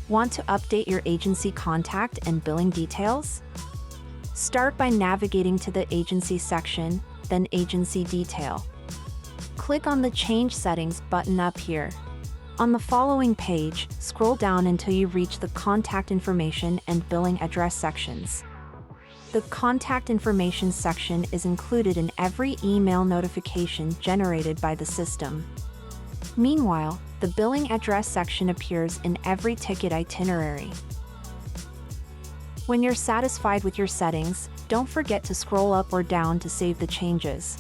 Want to update your agency contact and billing details? Start by navigating to the Agency section, then Agency Detail. Click on the Change Settings button up here. On the following page, scroll down until you reach the Contact Information and Billing Address sections. The Contact Information section is included in every email notification generated by the system. Meanwhile, the Billing Address section appears in every ticket itinerary. When you're satisfied with your settings, don't forget to scroll up or down to save the changes.